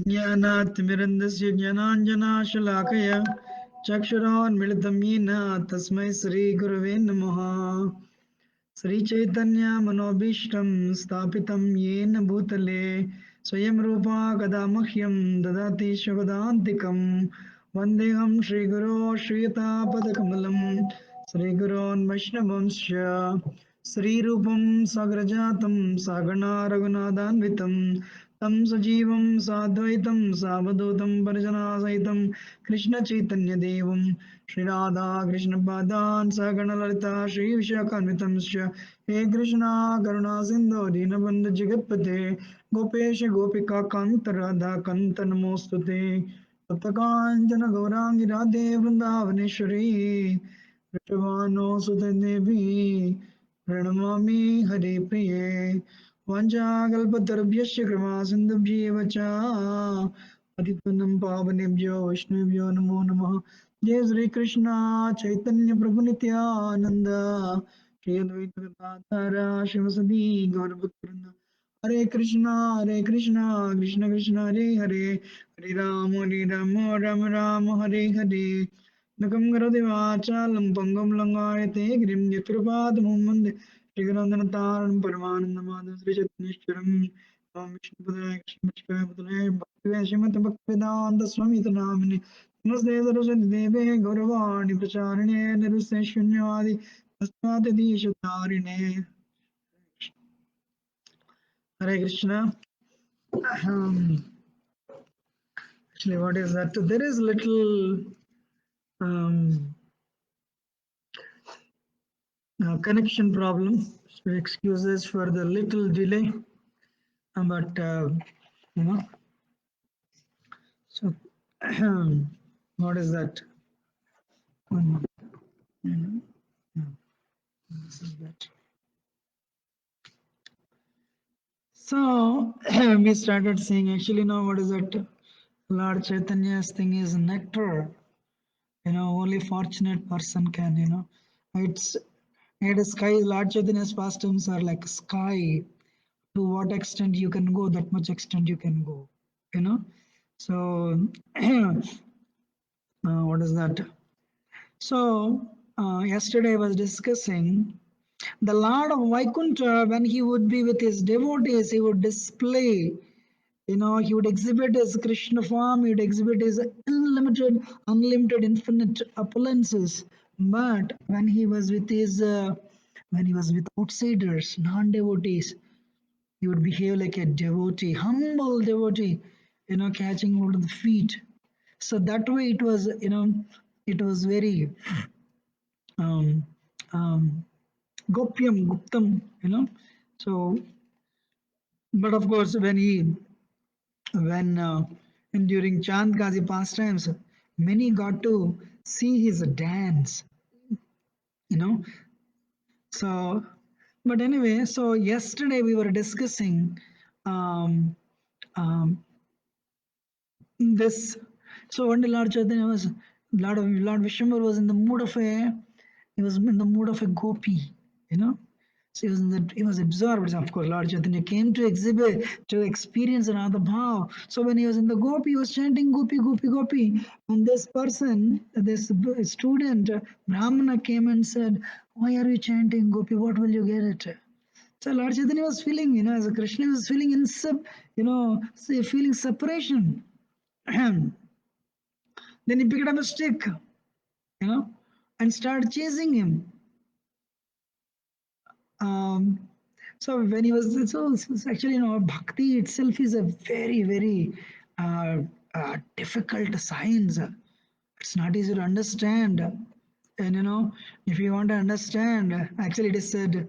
ज्ञानातिमिरन्दस्य ज्ञानाञ्जनाशलाकय चक्षुरोन्मिलितं येन तस्मै श्रीगुरवे नमः। श्रीचैतन्यमनोभीष्टं स्थापितं येन भूतले स्वयं रूपा कदा मह्यं ददाति स्वपदान्तिकं। वन्देऽहं श्रीगुरो श्रीयुतापदकमलं श्रीगुरोन् वैष्णवंश्च श्रीरूपं साग्रजातं सागणा रघुनाथान्वितं तं सजीवं साद्वैतं सावधूतं परिजनासहितं कृष्णचैतन्यदेवं श्रीराधा कृष्णपादान् सगणललिता श्रीविशाखान्वितंश्च हे कृष्णा करुणा सिन्धो दीनबन्धु जगत्पते गोपेश गोपिका कान्त राधा कान्त नमोऽस्तुते तप्तकाञ्चन गौराङ्गी राधे वृन्दावनेश्वरी वृषभानुसुते देवी प्रणमामि हरिप्रिये वाञ्छाकल्पतरुभ्यश्च कृपा सिन्धुभ्येव च पतितं पावनेभ्यो वैष्णवेभ्यो नमो नमः। जय श्री कृष्ण चैतन्य प्रभु नित्यानंद श्री अद्वैत गदाधर शिवसदी गौरभक्तवृंद। हरे कृष्णा कृष्ण कृष्ण हरे हरे हरे राम राम राम हरे हरे। नकं करोति वाचालं पङ्गुं लङ्घयते गिरिं यत्कृपातमहं वन्दे श्रीगुरोन्दनतारणं परमानन्दमाधवं श्रीचैतन्येश्वरं ॐ विष्णुपदाय कृष्णपक्षाय भक्तिवे श्रीमद्भक्तिवेदान्त स्वामी नामिने नमस्ते सरस्वती देवे गौरवाणी प्रचारिणे निरुस्य शून्यवादि नस्तादिशतारिणे। हरे Krishna. Actually, what is that? There is little connection problem, so excuses for the little delay, but you know, so what is that? One, no, this is that. So we started saying, actually, no, what is that? Lord Chaitanya's thing is nectar. Only fortunate person can, it's a sky. Lord Chaitanya's pastimes are like sky. To what extent you can go, that much extent you can go, so what is that? So yesterday I was discussing the Lord of Vaikuntha. When he would be with his devotees, he would display, he would exhibit his Krishna form, he would exhibit his unlimited, infinite opulences. But when he was with when he was with outsiders, non-devotees, he would behave like a devotee, humble devotee, catching hold of the feet. So that way it was, it was very um, um, gopyam, guptam, So, but of course, when during Chand Kazi pastimes, many got to see his dance, you know. So, but anyway, so yesterday we were discussing um, um, this. So one day Lord Chaitanya was Lord Vishwambar was in the mood of a gopi, you know. So he was absorbed. Of course, Lord Chaitanya came to exhibit, to experience another bhav. So when he was in the gopi, he was chanting gopi, gopi, gopi. And this person, this student, Brahmana came and said, "Why are you chanting gopi? What will you get it?" So Lord Chaitanya was feeling, as a Krishna, he was feeling feeling separation. Then he picked up a stick, and started chasing him. Um, so when he was, so actually, bhakti itself is a very, very difficult science. It's not easy to understand. And if you want to understand, actually, it is said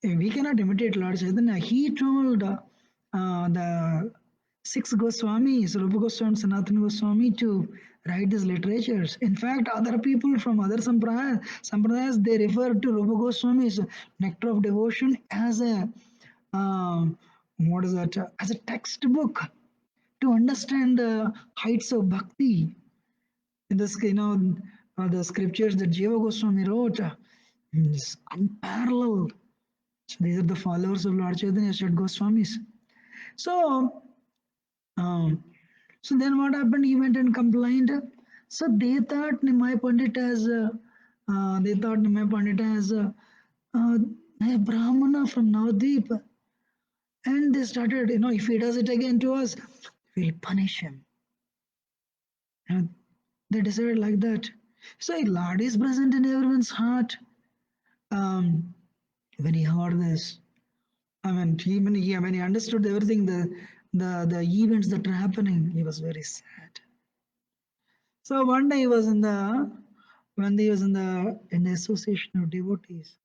we cannot imitate Lord Chaitanya. He told the six Goswamis, Rupa Goswami and Sanatana Goswami, to write these literatures. In fact, other people from other sampradayas, they refer to Rupa Goswami's Nectar of Devotion as a what is that? As a textbook to understand the heights of bhakti. In this, the scriptures that Jiva Goswami wrote is unparalleled. So these are the followers of Lord Chaitanya, Shat Goswamis. So, So then what happened? He went and complained. So they thought Nimai Pandit as uh, a Brahmana from Navadvip, and they started, if he does it again to us, we'll punish him. And they decided like that. So Lord is present in everyone's heart. Um, when he heard this, I mean, when he understood everything, the events that are happening, he was very sad. So one day he was when he was in the association of devotees,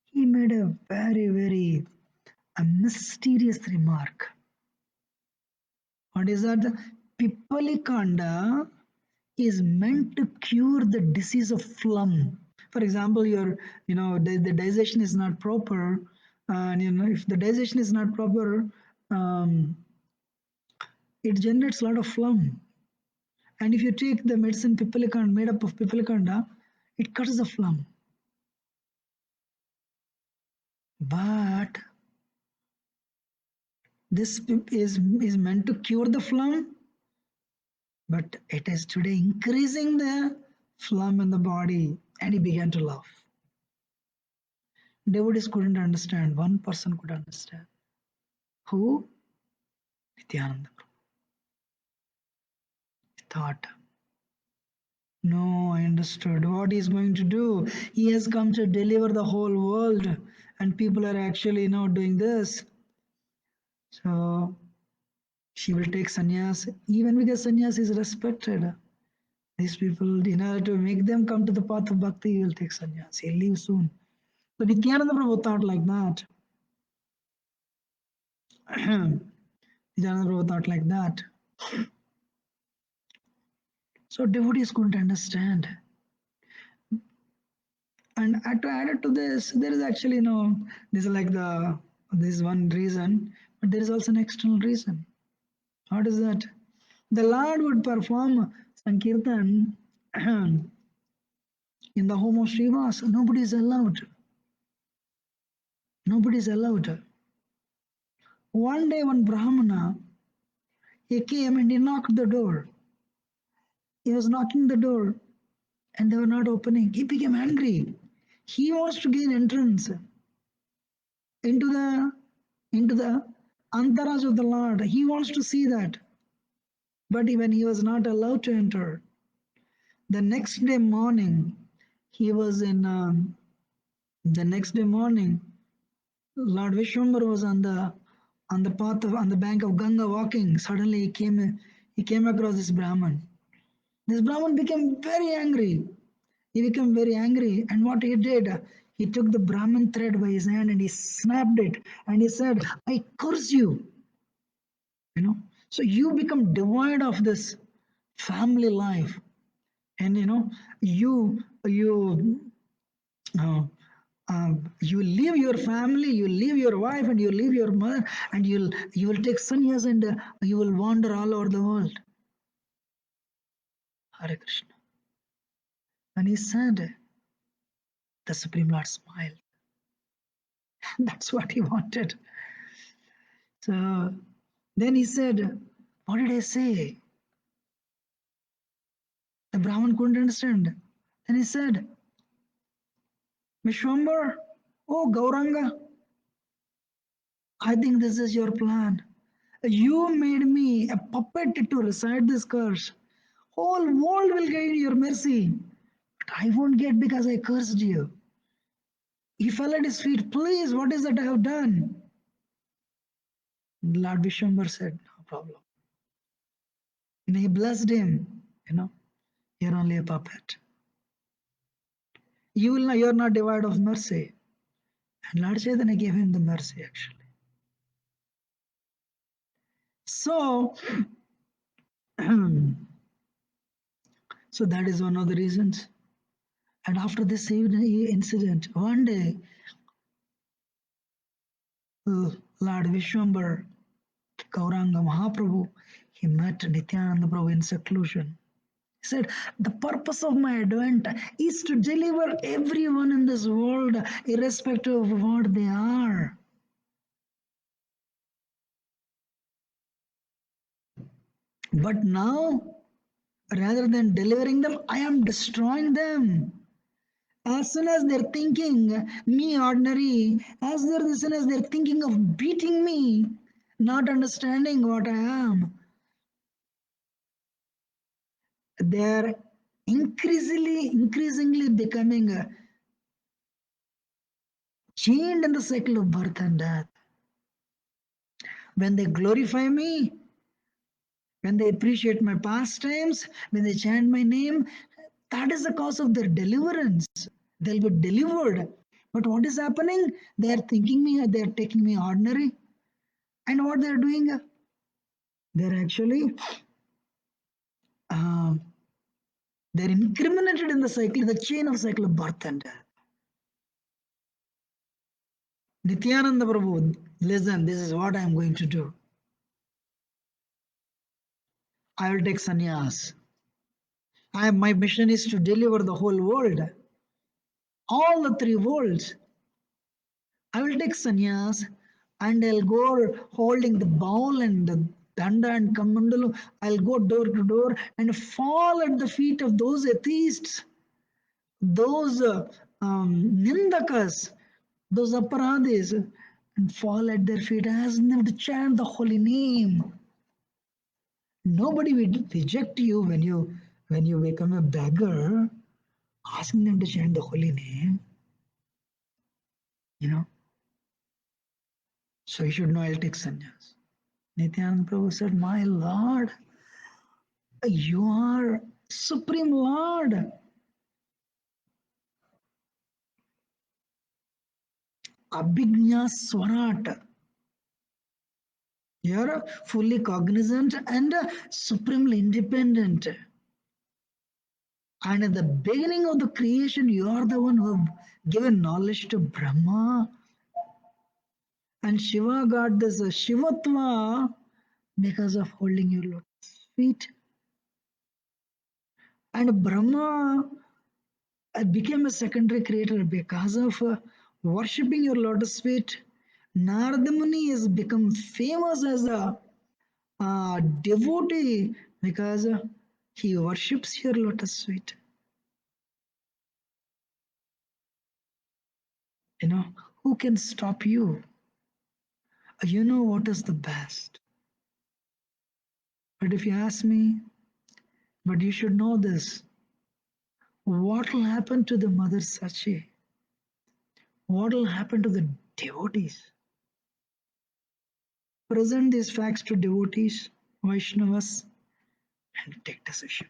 he made a very a mysterious remark. What is that? Pipalikanda is meant to cure the disease of phlegm. For example, the digestion is not proper, and if the digestion is not proper, um, it generates a lot of phlegm. And if you take the medicine pipalikanda made up of pipalikanda, it cuts the phlegm. But this is meant to cure the phlegm, but it is today increasing the phlegm in the body. And he began to laugh. Devotees couldn't understand. One person could understand. Who? Nityananda Prabhu. He thought, no, I understood what he's going to do. He has come to deliver the whole world, and people are actually now doing this. So she will take sannyas, even because sannyas is respected. These people, in order to make them come to the path of bhakti, he will take sannyas. He'll leave soon. So Nityananda Prabhu thought like that. Nityananda Prabhu thought like that. So devotees couldn't understand. And to add it to this, there is actually this is like this is one reason, but there is also an external reason. What is that? The Lord would perform Sankirtan in the home of Srivas. Nobody is allowed. Nobody is allowed. One day, one Brahmana, he came and he knocked the door. He was knocking the door and they were not opening. He became angry. He wants to gain entrance into the antaras of the Lord. He wants to see that. But when he was not allowed to enter, the next day morning, he was in the next day morning, Lord Vishwambar was on the bank of Ganga walking. Suddenly he came across this Brahman. This Brahman became very angry. He became very angry, and what he did, he took the Brahman thread by his hand and he snapped it, and he said, "I curse you." So you become devoid of this family life, and you leave your family, you leave your wife, and you leave your mother, and you will take sannyas, and you will wander all over the world. Hare Krishna. When he said, the Supreme Lord smiled. That's what he wanted. So then he said, "What did I say?" The Brahman couldn't understand. Then he said, "Vishwambar, oh Gauranga, I think this is your plan. You made me a puppet to recite this curse. Whole world will gain your mercy. But I won't get because I cursed you." He fell at his feet. "Please, what is that I have done?" Lord Vishwambar said, "No problem." He blessed him. You're only a puppet. You're not devoid of mercy. And Lord Chaitanya gave him the mercy actually. So, so that is one of the reasons. And after this incident, one day, Lord Vishwambar, Gauranga Mahaprabhu, he met Nityananda Prabhu in seclusion. He said, "The purpose of my advent is to deliver everyone in this world, irrespective of what they are." But now, rather than delivering them, I am destroying them. As soon as they're thinking me ordinary, soon as they're thinking of beating me, not understanding what I am, they're increasingly becoming chained in the cycle of birth and death. When they glorify me, when they appreciate my pastimes, when they chant my name, that is the cause of their deliverance. They'll be delivered. But what is happening? They are thinking me, they are taking me ordinary. And what they're doing? They're actually uh, they're incriminated in the cycle, the chain of cycle of birth and death. Nityananda Prabhu, listen, this is what I am going to do. I will take sannyas. My mission is to deliver the whole world, all the three worlds. I will take sannyas and I'll go holding the bowl and the danda and kamandalu. I'll go door to door and fall at the feet of those atheists, those nindakas, those aparadhis, and fall at their feet, ask them to chant the holy name. Nobody will reject you when you become a beggar, asking them to chant the holy name, you know. So you should know I'll take sannyas. Nityananda Prabhu said, my Lord, you are Supreme Lord. Abhignya Swarat. You are fully cognizant and supremely independent. And at the beginning of the creation, you are the one who have given knowledge to Brahma. And Shiva got this Shivatva because of holding your lotus feet. And Brahma became a secondary creator because of worshipping your lotus feet. Narada Muni has become famous as a devotee because he worships your lotus feet. You know, who can stop you? You know what is the best. But if you ask me, but you should know this, what will happen to the Mother Sachi? What will happen to the devotees? Present these facts to devotees, Vaishnavas, and take decision.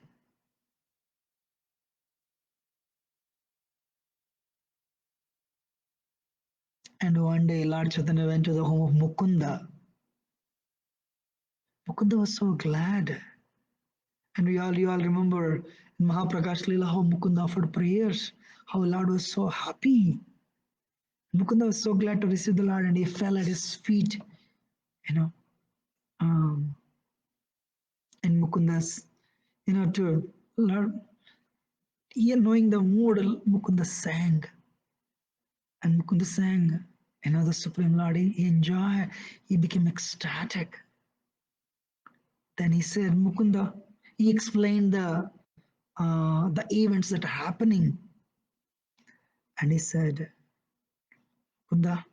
And one day Lord Chaitanya went to the home of Mukunda. Mukunda was so glad. And you all remember in Mahaprakash Leela how Mukunda offered prayers, how Lord was so happy. Mukunda was so glad to receive the Lord and he fell at his feet, you know. And Mukunda's, to Lord, knowing the mood, Mukunda sang. And Mukunda sang, the Supreme Lord, he enjoyed, he became ecstatic. Then he said, Mukunda, he explained the events that are happening. And he said, Mukunda,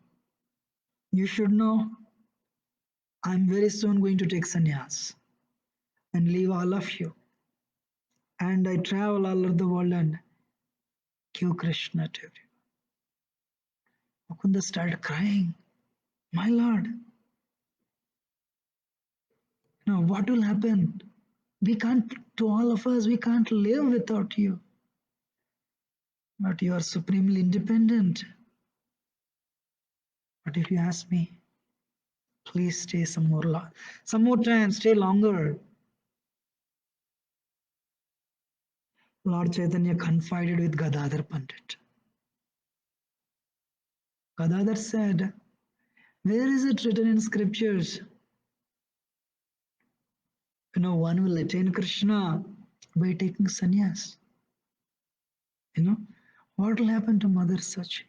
you should know I'm very soon going to take sannyas and leave all of you. And I travel all over the world and give Krishna to everyone. Mukunda started crying. My Lord, now what will happen? We can't, to all of us, we can't live without you. But you are supremely independent. But if you ask me, please stay some more time, stay longer. Lord Chaitanya confided with Gadadhar Pandit. Gadadhar said, where is it written in scriptures? One will attain Krishna by taking sannyas. What will happen to Mother Sachi?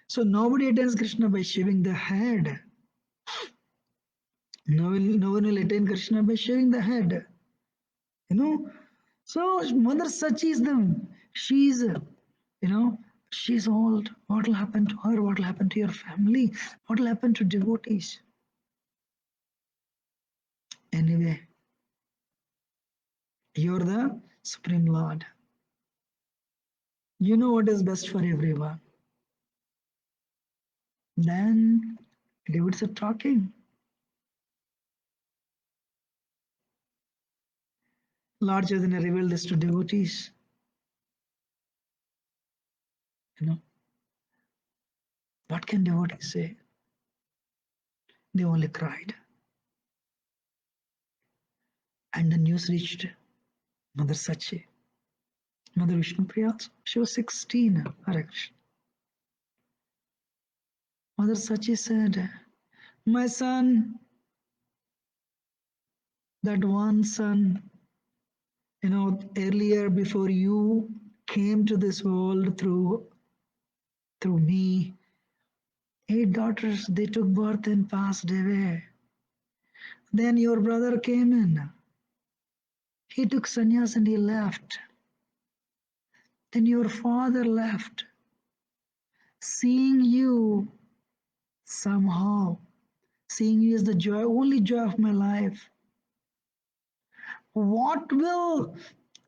So nobody attains Krishna by shaving the head. No one will attain Krishna by shaving the head. You know, so Mother Sachi is she's, she's old. What will happen to her? What will happen to your family? What will happen to devotees? Anyway, you're the Supreme Lord. You know what is best for everyone. Then devotees are talking. Lord Chaitanya revealed this to devotees. You know, what can devotees say? They only cried. And the news reached Mother Sachi, Mother Vishnupriya also. She was 16. Hare Krishna. Mother Sachi said, my son, that one son, earlier before you came to this world through me, 8 daughters, they took birth and passed away. Then your brother came in. He took sannyas and he left. Then your father left. Seeing you somehow, seeing you is the joy, only joy of my life. What will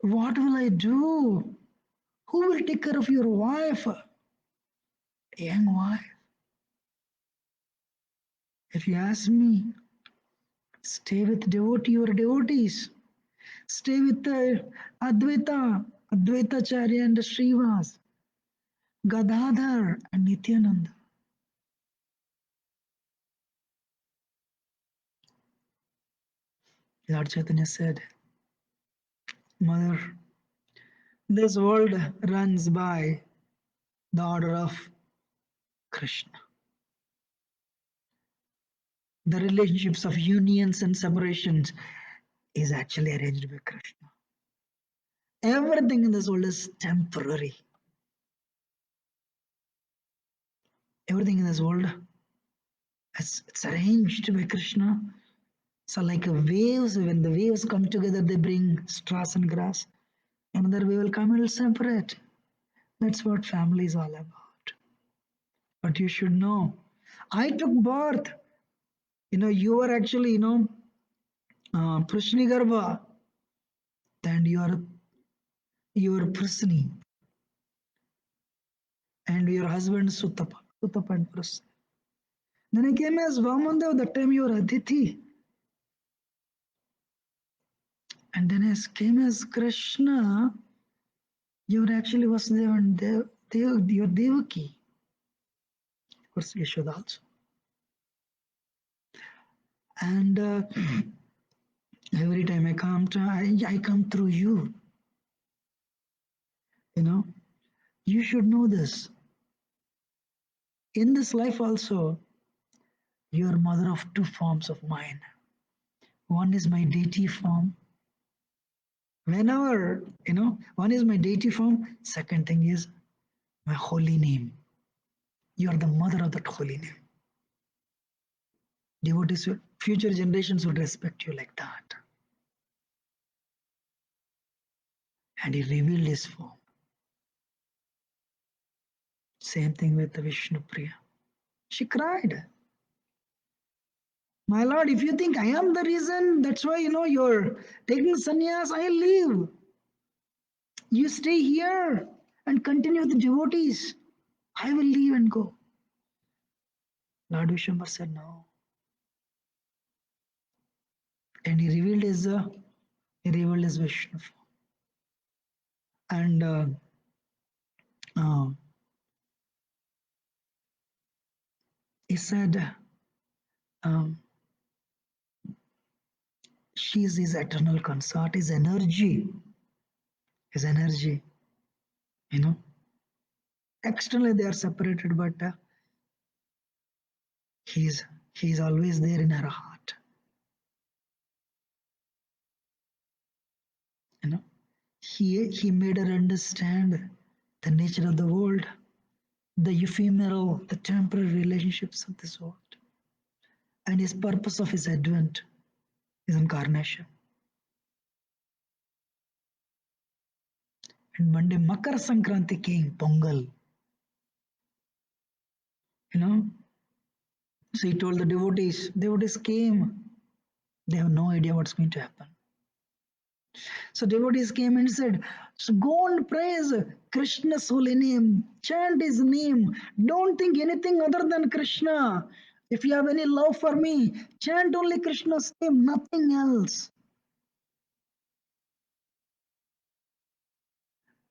I do? Who will take care of your wife? Young wife. If you ask me, stay with your devotees. Stay with Advaita Charya and Srivas, Gadadhar and Nityananda. Lord Chaitanya said, Mother, this world runs by the order of Krishna. The relationships of unions and separations is actually arranged by Krishna. Everything in this world is temporary. Everything in this world it's arranged by Krishna. So like waves, when the waves come together, they bring straws and grass. Another wave will come and will separate. That's what family is all about. But you should know, I took birth. You are actually, Prashni Garbha, and you are Prasni, and your husband Sutapa and Prasni. Then I came as Vamandev, that time you were Aditi. And then I came as Krishna, you were actually Vasudeva and your Devaki. Of course, Yashoda also. And every time I come through you. You should know this. In this life also, you are mother of two forms of mine. One is my deity form. Whenever, one is my deity form. Second thing is my holy name. You are the mother of that holy name. Devotees, future generations would respect you like that. And he revealed his form. Same thing with the Vishnu Priya. She cried. My lord, if you think I am the reason, that's why you're taking sannyas, I leave. You stay here and continue with the devotees. I will leave and go. Lord Vishwambar said no. And he revealed his Vishnu form. And uh, he said, um, she is his eternal consort, his energy. His energy. Externally they are separated, but he's always there in her heart. He made her understand the nature of the world, the ephemeral, the temporary relationships of this world. and his purpose of his advent, his incarnation. And Monday, Makar Sankranti came, Pongal. You know, so he told the devotees came. They have no idea what's going to happen. So devotees came and said, so go and praise Krishna's holy name, chant his name, don't think anything other than Krishna. If you have any love for me, chant only Krishna's name, nothing else.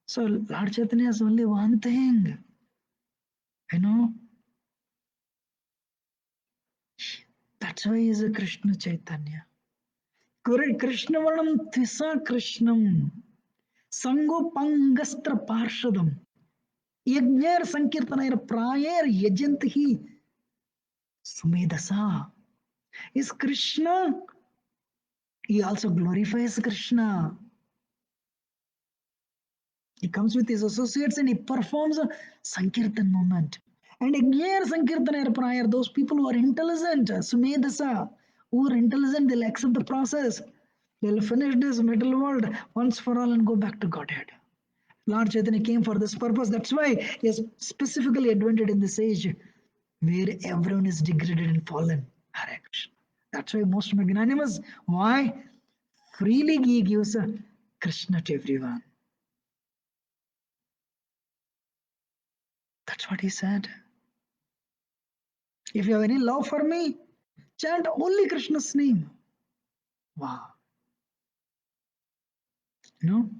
So Lord Chaitanya has only one thing, you know. That's why he is a Krishna Chaitanya. Krishna Varnam Tvisa Krishnam Sangopangastra Parshadam Yajner Sankirtanayar Prayer Yajantihi Sumedasa. Is Krishna, he also glorifies Krishna. He comes with his associates and he performs a Sankirtan movement. And Yajner Sankirtanayar Prayer, those people who are intelligent, Sumedasa, who are intelligent, they'll accept the process. They'll finish this metal world once for all and go back to Godhead. Lord Chaitanya came for this purpose. That's why he has specifically advented in this age where everyone is degraded and fallen. Hare Krishna. That's why most magnanimous. Why? Freely he gives a Krishna to everyone. That's what he said. If you have any love for me, chant only Krishna's name. Wow. You know?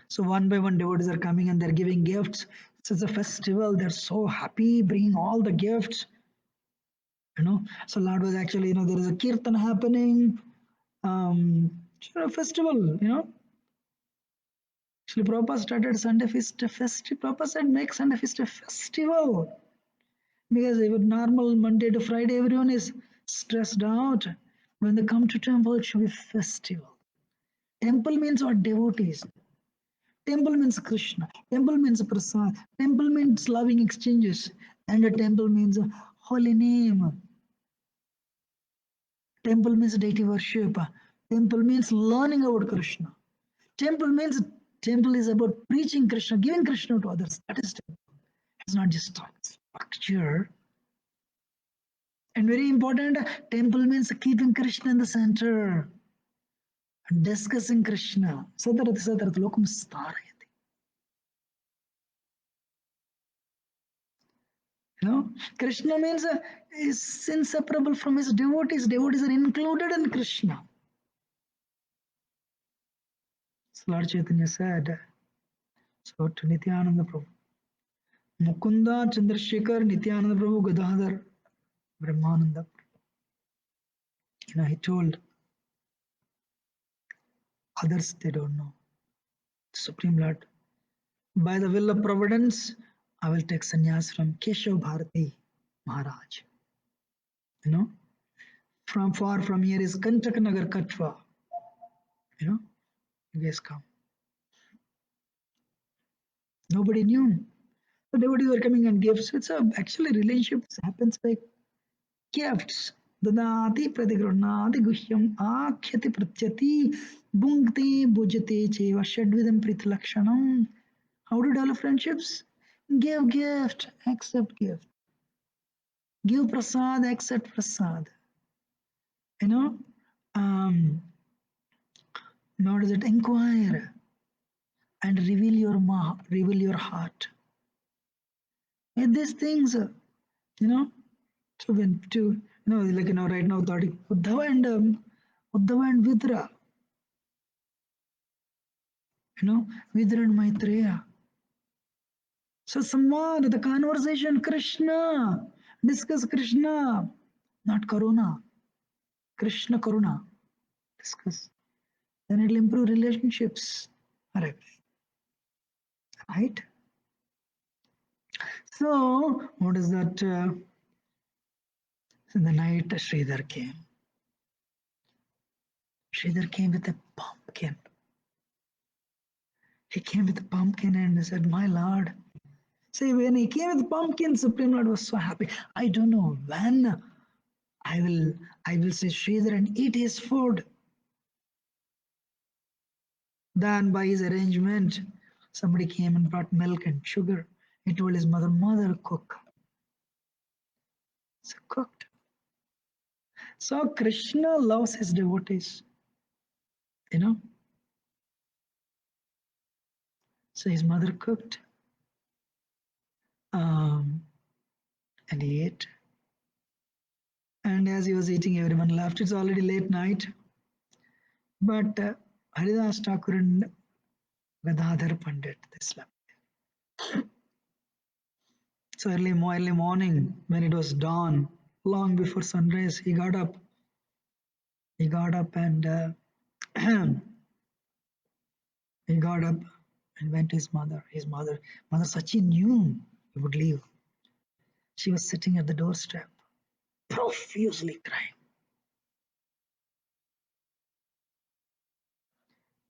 So one by one devotees are coming and they're giving gifts. It's a festival. They're so happy, bringing all the gifts. You know, so Lord was actually, you know, there is a kirtan happening, a festival, you know. Actually, Prabhupada started Sunday feast a festival. Prabhupada said, make Sunday feast a festival. Because even normal Monday to Friday, everyone is stressed out. When they come to temple, it should be festival. Temple means what? Devotees. Temple means Krishna. Temple means prasad. Temple means loving exchanges. And a temple means a holy name. Temple means deity worship. Temple means learning about Krishna. Temple means temple is about preaching Krishna, giving Krishna to others. That is temple. It's not just structure. And very important, temple means keeping Krishna in the center. Discussing Krishna. Sadarat sadarat lokam starayati. You know, Krishna means is inseparable from his devotees. Devotees are included in Krishna. So Lord Chaitanya said, so to Nityananda Prabhu, Mukunda Chandrasekhar, Nityananda Prabhu, Gadadhar, Brahmananda. You know, he told others they don't know. Supreme Lord, by the will of providence, I will take sannyas from Keshav Bharati Maharaj. You know, from far from here is Kanchakanagar Katva. You know, you guys come. Nobody knew. The devotees were coming and gifts. It's actually relationships happens by gifts. Dadati pratigranati guhyam akhyati pratyati bhungte bhujate cheva shadvidam pritlakshanam. How to develop friendships? Give gift, accept gift. Give prasad, accept prasad. You know, now does it inquire and reveal your heart. And these things, you know, like right now, Uddhava and Vidra, you know, Vidra and Maitreya. So Samvad, the conversation, Krishna, discuss Krishna, not Karuna. Krishna Karuna, discuss. Then it'll improve relationships. Correct. Right? So, what is that? In the night, Sridhar came. Sridhar came with a pumpkin. He came with a pumpkin and he said, my lord, See, when he came with pumpkin, Supreme Lord was so happy. I don't know when I will I will say Sridhar and eat his food. Then by his arrangement, somebody came and brought milk and sugar. He told his mother, Mother, cook. So cooked. So Krishna loves his devotees, you know. So his mother cooked, um, and he ate. And as he was eating, everyone laughed. It's already late night. But Haridas Thakur and Gadadhar Pandit, they slept. So early morning, when it was dawn, long before sunrise, he got up. He got up and he got up and went to his mother. Mother Sachin knew he would leave. She was sitting at the doorstep, profusely crying.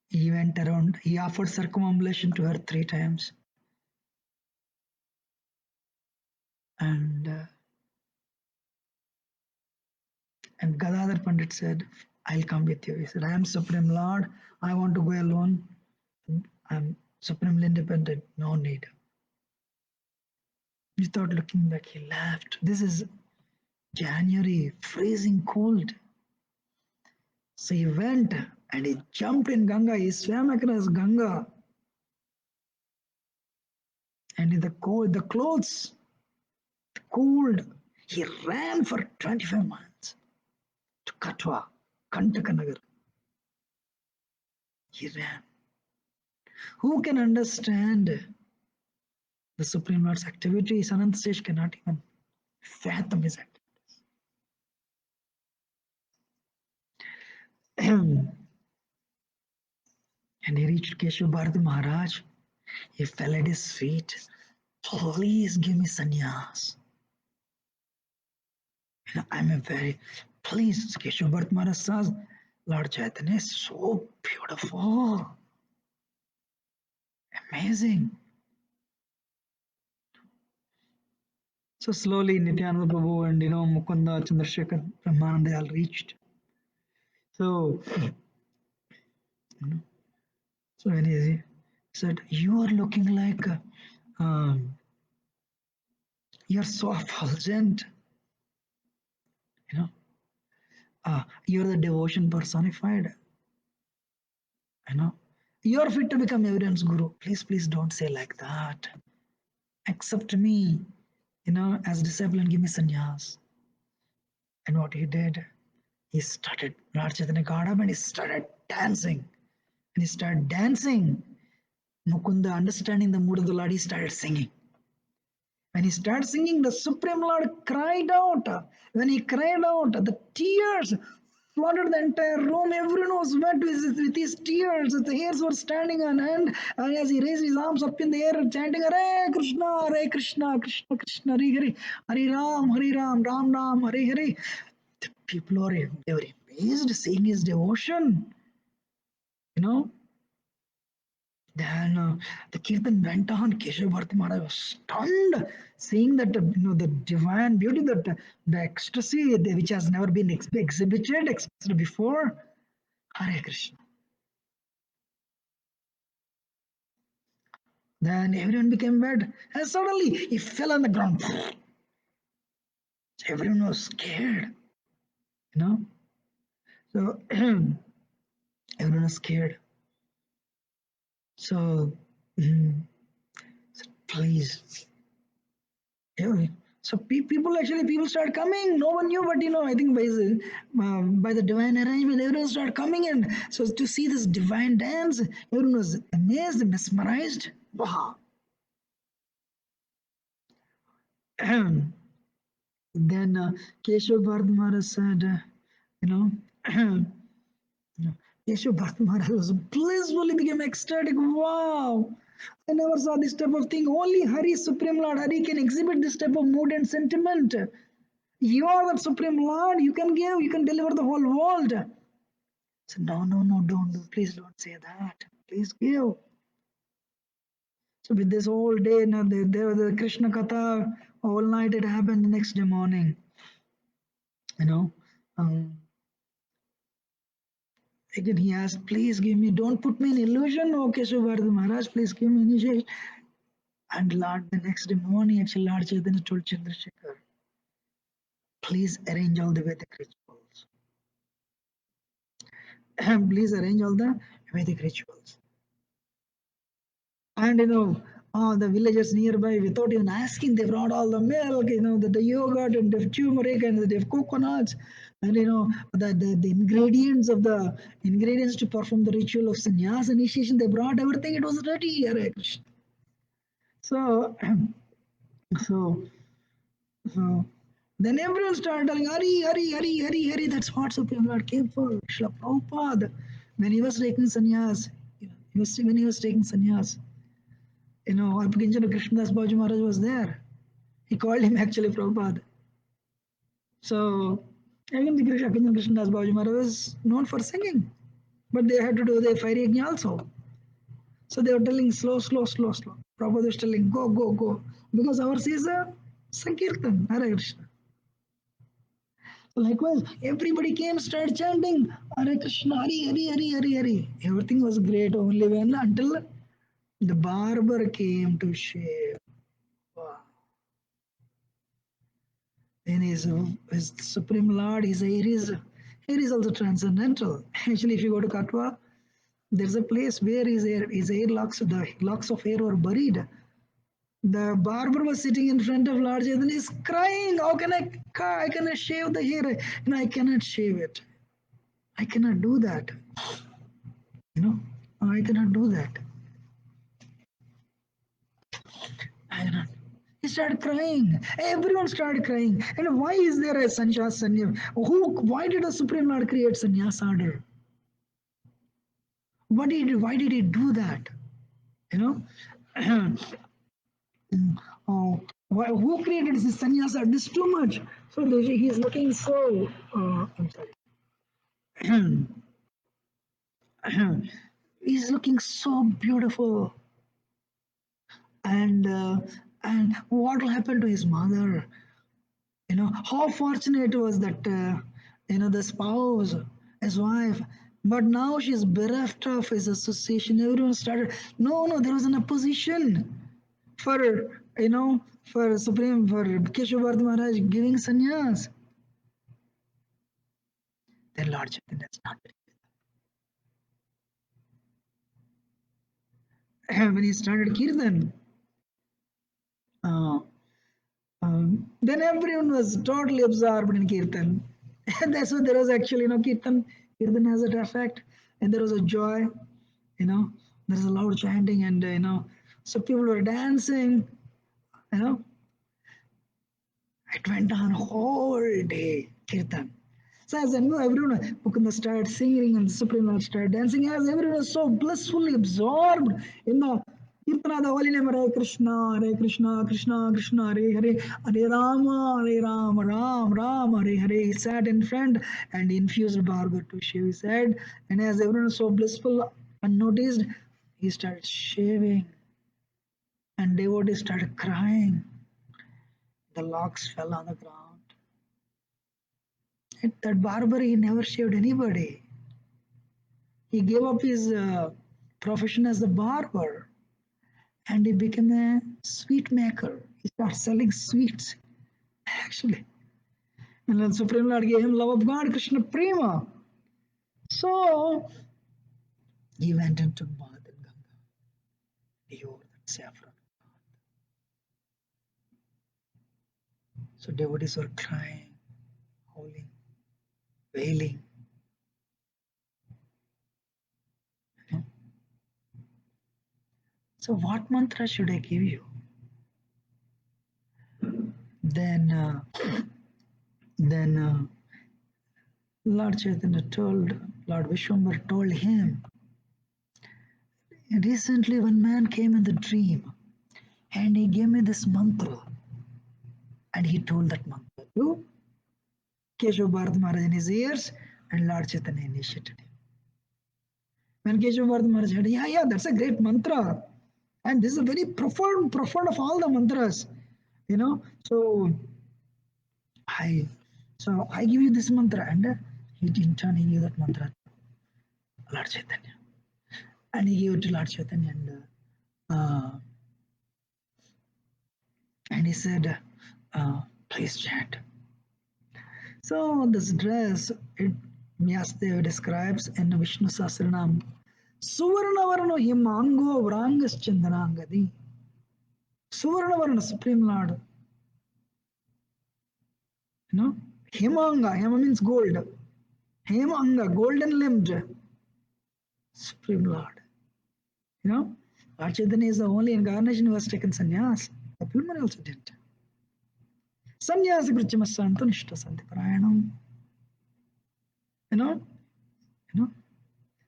He went around, he offered circumambulation to her 3 times. And and Gadadhar Pandit said, I'll come with you. He said, I am Supreme Lord. I want to go alone. I'm supremely independent. No need. Without looking back, he laughed. This is January, freezing cold. So he went and he jumped in Ganga. He swam across Ganga. And in the cold, the clothes cooled. He ran for 25 miles to Katwa, Kantakanagar. He ran. Who can understand the Supreme Lord's activities? Anantasesh cannot even fathom his activities. And he reached Keshav Bharati Maharaj. He fell at his feet. Please give me sannyas. I'm a very, please, Keshav Bharati Maharaj says, Lord Chaitanya is so beautiful. Amazing. So slowly Nityananda Prabhu and Mukunda Chandrasekhar Brahmananda they all reached. So, so when he said, you are looking like um, you're so effulgent, you know, you're the devotion personified, you know. You're fit to become everyone's guru. Please don't say like that. Accept me, as disciple and give me sannyas. And what he did, he started, Lord Chaitanya got up and he started dancing. And he started dancing. Mukunda, understanding the mood of the Lord, he started singing. When he started singing, the Supreme Lord cried out. When he cried out, the tears flooded the entire room. Everyone was wet with his tears. The hairs were standing on end. And as he raised his arms up in the air, chanting, Hare Krishna, Krishna Krishna, Hare Ram, Ram Ram, Hare Hare. The people they were amazed seeing his devotion. You know, then the Kirtan went on. Keshav Bharati Maharaj was stunned, seeing that the divine beauty, that the ecstasy which has never been exhibited, expressed before. Hare Krishna. Then everyone became wet, and suddenly he fell on the ground. Everyone was scared, you know. So everyone was scared. So, so please. Yeah. So people start coming. No one knew, but I think by the divine arrangement, everyone started coming in. So to see this divine dance, everyone was amazed, mesmerized. Wow. Then Keshav Bharat Maharaj said, you know, Keshav Bharat Maharaj was blissfully became ecstatic. Wow. I never saw this type of thing. Only Hari, Supreme Lord Hari, can exhibit this type of mood and sentiment. You are the Supreme Lord. You can give, you can deliver the whole world. So no, don't, please don't say that. Please give. with this whole day, the Krishna Katha, all night it happened the next day morning. You know, um, again he asked, please give me, don't put me in illusion, okay, Shubhardi Maharaj, please give me initiation. And Lord, the next day morning, actually, Lord Chaitanya told Chandrasekhar, please arrange all the Vedic rituals. Please arrange all the Vedic rituals. And the villagers nearby, without even asking, they brought all the milk, the yogurt and the turmeric and the coconuts, and the ingredients to perform the ritual of sannyas initiation. They brought everything. It was ready, Hare Krishna. So, so, so then everyone started telling Hari, Hari, Hari, Hari, Hari. That's what Supreme Lord came for. Srila Prabhupada, when he was taking sannyas, when he was taking sannyas. Arpakinchana Krishnadas Baji Maharaj was there. He called him actually Prabhupada. So, again, the Arpakinchana Krishnadas Baji Maharaj was known for singing, but they had to do the fire yajna also. So they were telling slow, slow, slow, slow. Prabhupada was telling go, go, go. Because ours is a Sankirtan, Hare Krishna. So likewise, everybody came, started chanting Hare Krishna, Hari, Hari, Hari, Hari, Hari. Everything was great only when until the barber came to shave. Wow. Then his Supreme Lord, here is also transcendental. Actually, if you go to Katwa, there's a place where his hair locks, the locks of hair were buried. The barber was sitting in front of Lord Chaitanya, he's crying, how can I cannot shave the hair? I cannot shave it. I cannot do that. I cannot do that. I cannot. He started crying. Everyone started crying. And why is there a sannyas sanyam? Why did the Supreme Lord create sannyas order? Why did he do that? You know? Who created this sannyas order? This is too much. So he's looking so. I'm sorry. He's looking so beautiful. And what will happen to his mother? How fortunate was that the spouse, his wife, but now she's bereft of his association. Everyone started, no, there was an opposition for for Keshavardi Maharaj giving sannyas. Then Lord Chaitanya is not when he started kirtan, uh, then everyone was totally absorbed in kirtan. And that's why there was actually, kirtan has that effect, and there was a joy, there's a loud chanting, and, so people were dancing, you know, it went on whole day, kirtan. So as I know, everyone, Mukunda started singing and the Supreme Lord started dancing, as everyone was so blissfully absorbed in the Kirtana, the holy name Hare Krishna, Krishna Krishna, Hare Hare, Hare Rama, Ram Ram, Hare Hare. He sat in front and infused barber to shave his head. And as everyone was so blissful, unnoticed, he started shaving. And devotees started crying. The locks fell on the ground. At that barber, he never shaved anybody. He gave up his profession as a barber and he became a sweet maker. He started selling sweets, actually. And then Supreme Lord gave him love of God, Krishna Prema. So he went and took bath in Ganga. He wore that saffron. So devotees were crying, howling, wailing. So what mantra should I give you? Then Lord Chaitanya told, Lord Vishwambar told him, recently one man came in the dream and he gave me this mantra and he told that mantra to Keshav Bharat Maharaj in his ears and Lord Chaitanya initiated him. When Keshav Bharat Maharaj said, yeah, that's a great mantra. And this is a very profound of all the mantras, you know. I, so I give you this mantra, and he in turn he gave that mantra to Lord Chaitanya, and he gave it to Lord Chaitanya, and he said, please chant. So this dress, it Vyasdeva describes in Vishnu Sahasranam, Suvarnavarno himango vrangas chandranagadi. Suvarnavarna, Supreme Lord. You know, Hemanga, Hema means gold. Hemanga, golden limbed, Supreme Lord. You know, Lord Chaitanya is the only incarnation who has taken sannyas. The Pilmani also did. Sannyasa Krichamasanto Nishta Santi Parayanam. You know, you know,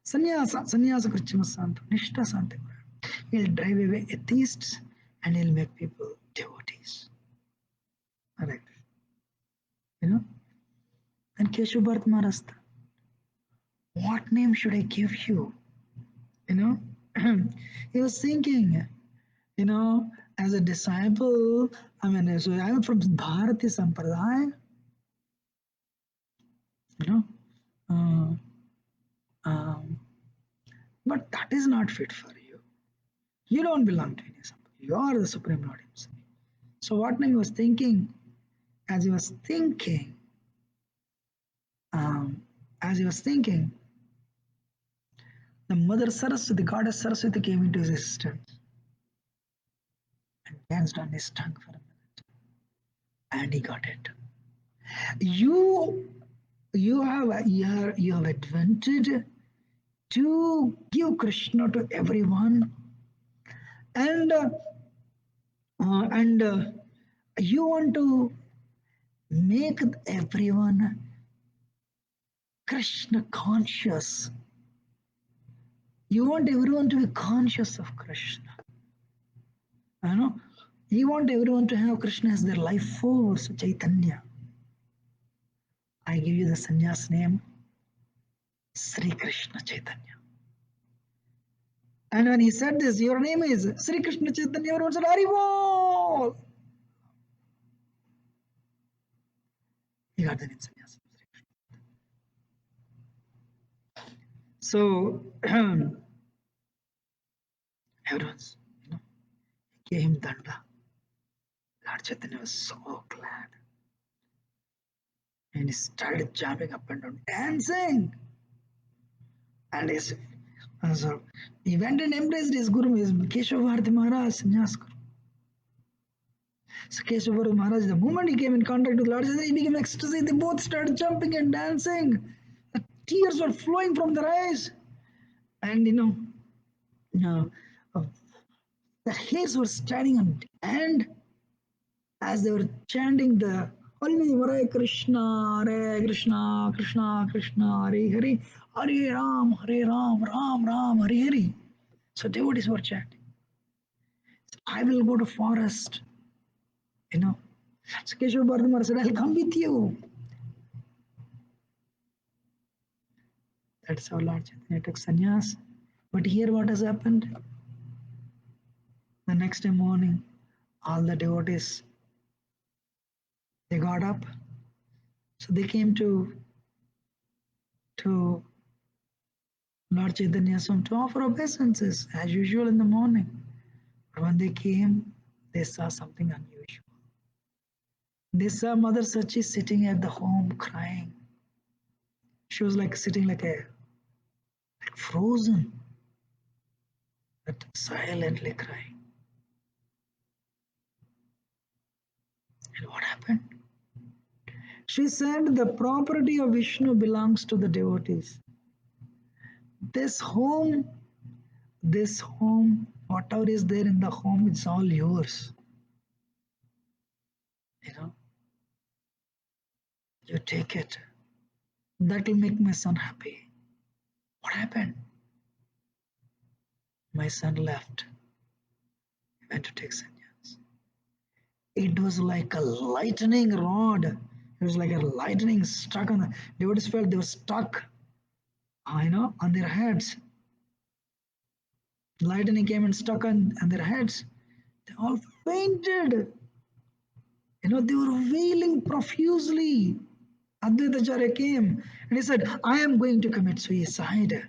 Sannyasa Krichamasanto Nishta Santi Parayanam. He'll drive away atheists and he'll make people devotees. Correct. You know, and Keshu Bharat Maharaj, what name should I give you? You know, he was thinking, you know, as a disciple, I mean, so I'm from Bharati Sampradaya, you know, um, but that is not fit for you. You don't belong to any Sampradaya. You are the Supreme Lord Himself. So, what name he was thinking? As he was thinking, um, as he was thinking, the Mother Saraswati, the Goddess Saraswati came into his existence and danced on his tongue for a minute, and he got it. You you have advented to give Krishna to everyone, and you want to make everyone Krishna conscious. You want everyone to be conscious of Krishna. You know, you want everyone to have Krishna as their life force, Chaitanya. I give you the sannyas name, Sri Krishna Chaitanya. And when he said this, your name is Sri Krishna Chaitanya, everyone said, Haribol! He got the name sannyas. So, everyone's, you know, gave him danda. Lord Chaitanya was so glad. And he started jumping up and down, dancing. And so he went and embraced his Guru, his Keshavarthi Maharaj, Sannyas Guru. So Keshavarthi Maharaj, the moment he came in contact with Lord Chaitanya, he became ecstasy. They both started jumping and dancing. The tears were flowing from their eyes. And uh, the hairs were standing on, and as they were chanting the only Hare Krishna, Krishna, Krishna, Hare Hare, Hare Ram, Ram Ram, Hare Hare. So devotees were chanting. I will go to forest, you know. So Keshav Bharati said, I'll come with you. That's how Lord Chaitanya took sannyas. But here what has happened? The next day morning, all the devotees, they got up. So they came to Lord Chaitanya's home to offer obeisances as usual in the morning. But when they came, they saw something unusual. They saw Mother Sachi sitting at the home crying. She was like sitting like frozen, but silently crying. And what happened? She said the property of Vishnu belongs to the devotees. This home, whatever is there in the home, it's all yours. You know, you take it. That will make my son happy. What happened? My son left. He went to take sannyas. It was like a lightning rod. It was like a lightning struck on the devotees felt they were stuck, on their heads. Lightning came and stuck on their heads. They all fainted. They were wailing profusely. Advaitacharya came and he said, I am going to commit suicide.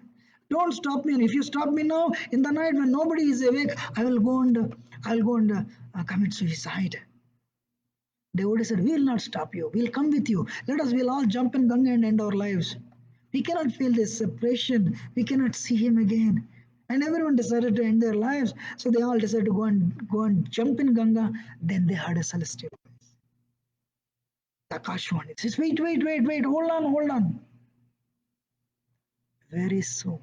Don't stop me. And if you stop me now, in the night when nobody is awake, I'll go and commit suicide. Devotee said, we will not stop you. We'll come with you. We'll all jump in Ganga and end our lives. We cannot feel this separation. We cannot see him again. And everyone decided to end their lives. So they all decided to go and jump in Ganga. Then they heard a celestial voice. Akashwani says, wait, hold on. Very soon,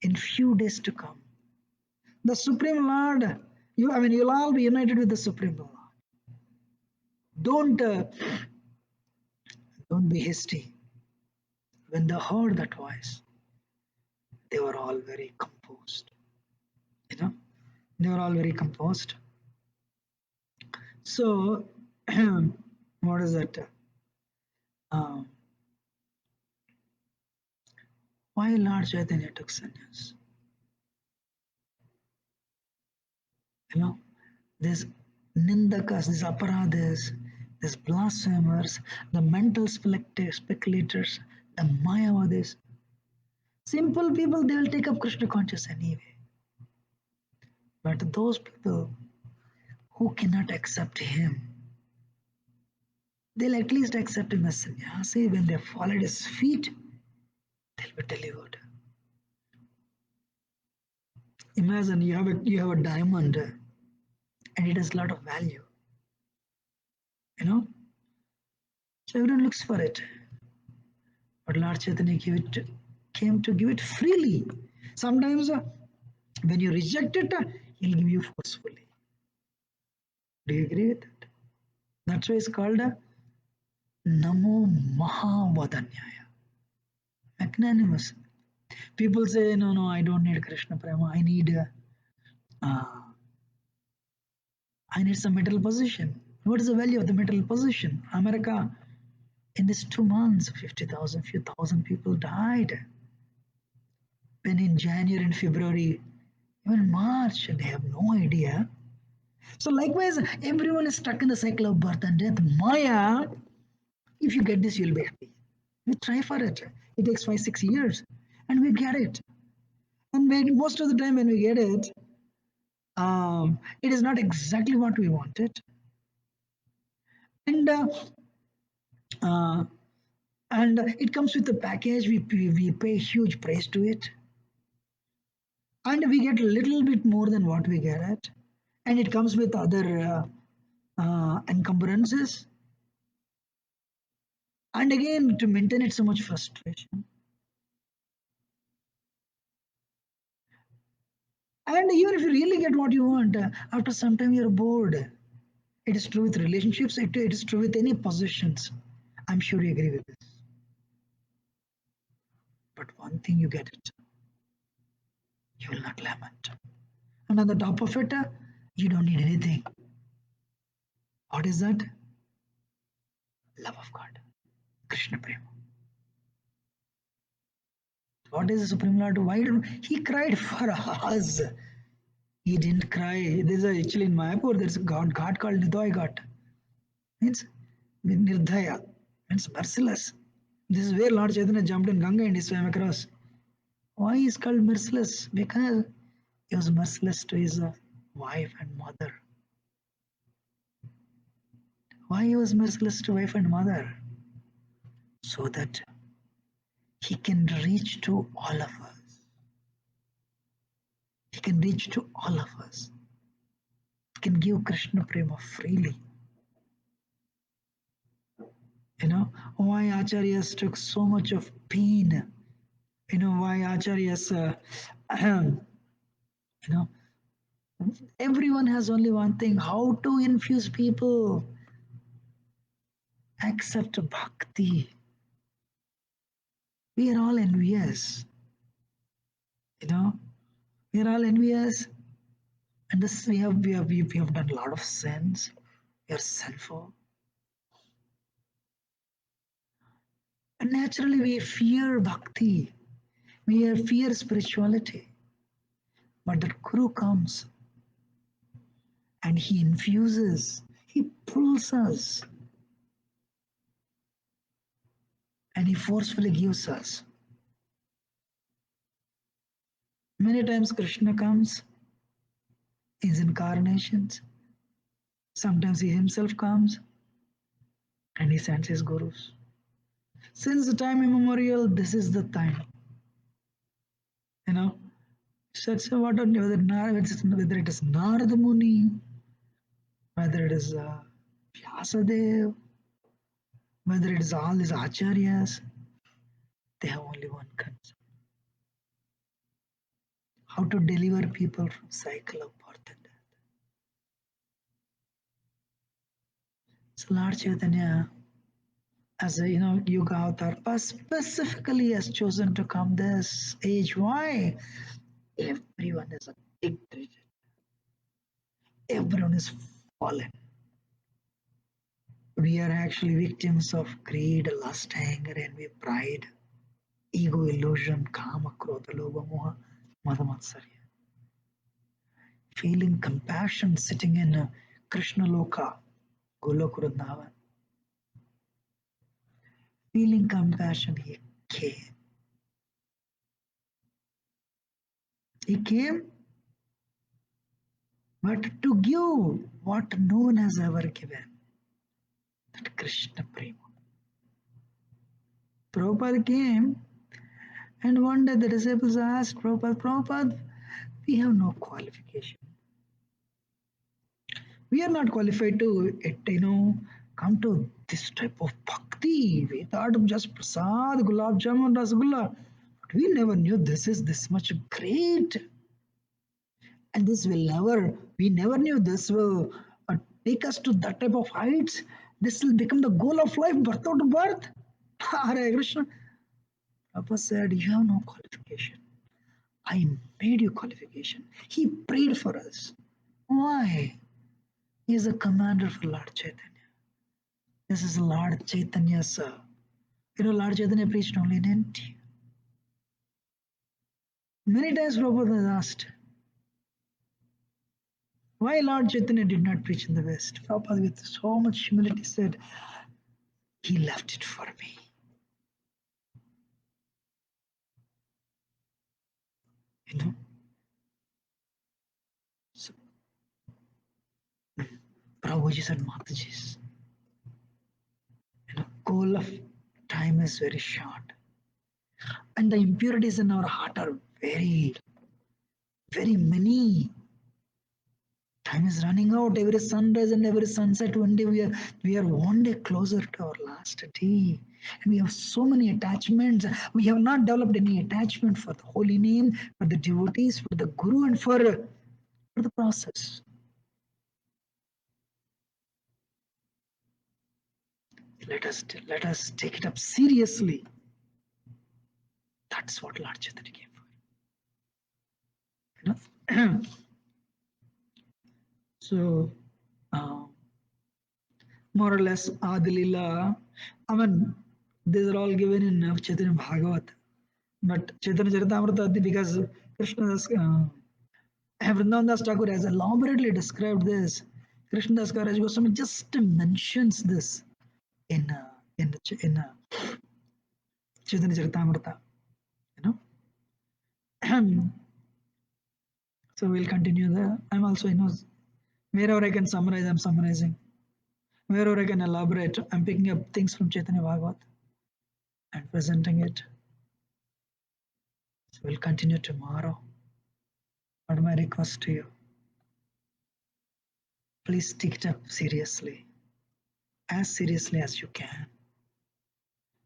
in few days to come, the Supreme Lord, you'll all be united with the Supreme Lord. Don't, don't be hasty. When they heard that voice, they were all very composed. You know, they were all very composed. So, what is that? Um, why Lord Chaitanya took sannyas? These nindakas, these aparadhas, these blasphemers, the mental speculators, the mayavadis, simple people, they will take up Krishna conscious anyway. But those people who cannot accept him, they'll at least accept him as sannyasi. When they fall at his feet, they'll be delivered. Imagine you have a diamond and it has a lot of value. So everyone looks for it. But Lord Chaitanya came to give it freely. Sometimes when you reject it, he'll give you forcefully. Do you agree with that? That's why it's called Namo Mahavadanyaya. Magnanimous. People say, no, I don't need Krishna Prema. Uh, I need some material possession. What is the value of the material possession? America, in these 2 months, 50,000, few thousand people died. When in January and February, even March, they have no idea. So likewise, everyone is stuck in the cycle of birth and death. Maya, if you get this, you'll be happy. We try for it. It takes 5, 6 years, and we get it. And most of the time, when we get it, it is not exactly what we wanted, and uh, and it comes with a package. We pay huge price to it, and we get a little bit more than what we get it, and it comes with other encumbrances, and again to maintain it, so much frustration. And even if you really get what you want, after some time you're bored. It is true with relationships, it is true with any possessions. I'm sure you agree with this. But one thing you get it, you will not lament. And on the top of it, you don't need anything. What is that? Love of God. Krishna Prema. What is the Supreme Lord? Why did he cried for us? He didn't cry. There's actually in Mayapur, there's a god called Nidhoy God. Means Nirdhaya. Means merciless. This is where Lord Chaitanya jumped in Ganga and he swam across. Why is called merciless? Because he was merciless to his wife and mother. Why he was merciless to wife and mother? So that he can reach to all of us. He can reach to all of us. He can give Krishna Prema freely. Why Acharyas took so much of pain. Why Acharyas, you know, everyone has only one thing, how to infuse people. Accept bhakti. We are all envious. We are all envious. And this we have done a lot of sins. We are sinful. And naturally we fear bhakti. We fear spirituality. But that Guru comes and he infuses, he pulls us, and he forcefully gives us. Many times Krishna comes in incarnations. Sometimes he himself comes and he sends his gurus. Since the time immemorial, this is the time. You know, such a what whether it is Narada Muni, whether it is Vyasadev, whether it is all these acharyas, they have only one concern: how to deliver people from cycle of birth and death. So Lord Chaitanya, as a Yuga Avatar, specifically has chosen to come this age. Why? Everyone is addicted. Everyone is fallen. We are actually victims of greed, lust, anger, envy, pride, ego, illusion, kama, krodha, lobha, moha, madhamatsarya. Feeling compassion sitting in Krishna Loka, Golok Vrindavan. Feeling compassion, he came. He came, but to give what no one has ever given, that Krishna Prema. Prabhupada came, and one day the disciples asked Prabhupada, Prabhupada, we have no qualification. We are not qualified to, come to this type of bhakti. We thought of just prasad, gulab jamun, rasgulla. But we never knew this is this much great. And this will never, we never knew this will take us to that type of heights. This will become the goal of life, birth out of birth. Hare Krishna. Prabhupada said, you have no qualification. I made you qualification. He prayed for us. Why? He is a commander for Lord Chaitanya. This is Lord Chaitanya's. Lord Chaitanya preached only in India. Many times Prabhupada has asked, why Lord Chaitanya did not preach in the West? Prabhupada with so much humility said, he left it for me. You know? So, Prabhuji said, Mataji's, goal of time is very short. And the impurities in our heart are very, very many. Time is running out. Every sunrise and every sunset, one day we are one day closer to our last day. And we have so many attachments. We have not developed any attachment for the holy name, for the devotees, for the guru, and for the process. Let us take it up seriously. That's what Lord Chaitanya came for. So, more or less, Adilila, I mean, these are all given in Chaitanya Bhagavat. But Chaitanya Charitamrita, because Krishna Das, Vrindavan Das Thakur has elaborately described this. Krishna Das Kaviraj Goswami just mentions this in Chaitanya Charitamrita. So we'll continue there. I'm also, wherever I can summarize, I'm summarizing. Wherever I can elaborate, I'm picking up things from Chaitanya Bhagavat and presenting it. So we'll continue tomorrow. What my request to you? Please take it up seriously, as seriously as you can,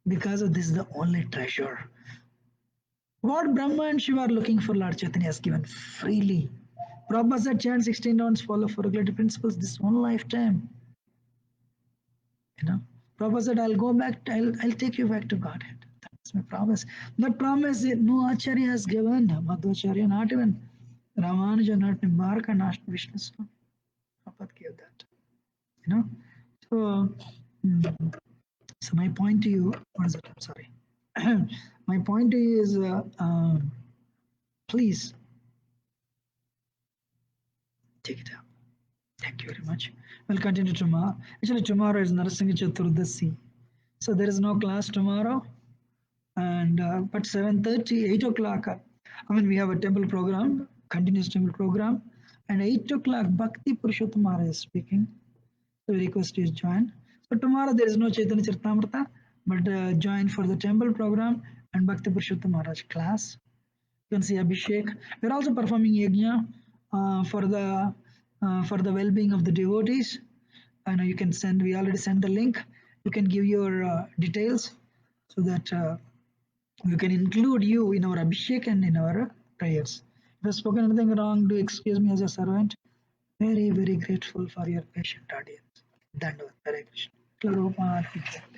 because this is the only treasure. What Brahma and Shiva are looking for, Lord Chaitanya has given freely. Prabhupada said, chant 16 rounds, follow for regulative principles this one lifetime. Prabhupada said, I'll go back, I'll take you back to Godhead. That's my promise. That promise no Acharya has given. Madhvacharya, not even Ramanuja, not Nimbarka, not Vishnu Swami. Prabhupada gave that. So, so my point to you, what is it? I'm sorry. My point to you is, please take it up. Thank you very much. We'll continue tomorrow. Actually, tomorrow is Narasingha Chaturdasi. So there is no class tomorrow. And but 7:30, 8 o'clock, I mean, we have a temple program, continuous temple program. And 8 o'clock, Bhakti Purushottamara is speaking. So we request you to join. So tomorrow there is no Chaitanya Charitamrita, but join for the temple program and Bhakti Purushottamara's class. You can see Abhishek. We're also performing yajna for the well-being of the devotees. I know you can send. We already sent the link. You can give your details so that we can include you in our Abhishek and in our prayers. If I've spoken anything wrong, do excuse me as a servant. Very, very grateful for your patient audience. Dandavad. Hare Krishna. Prabhupada ki jai.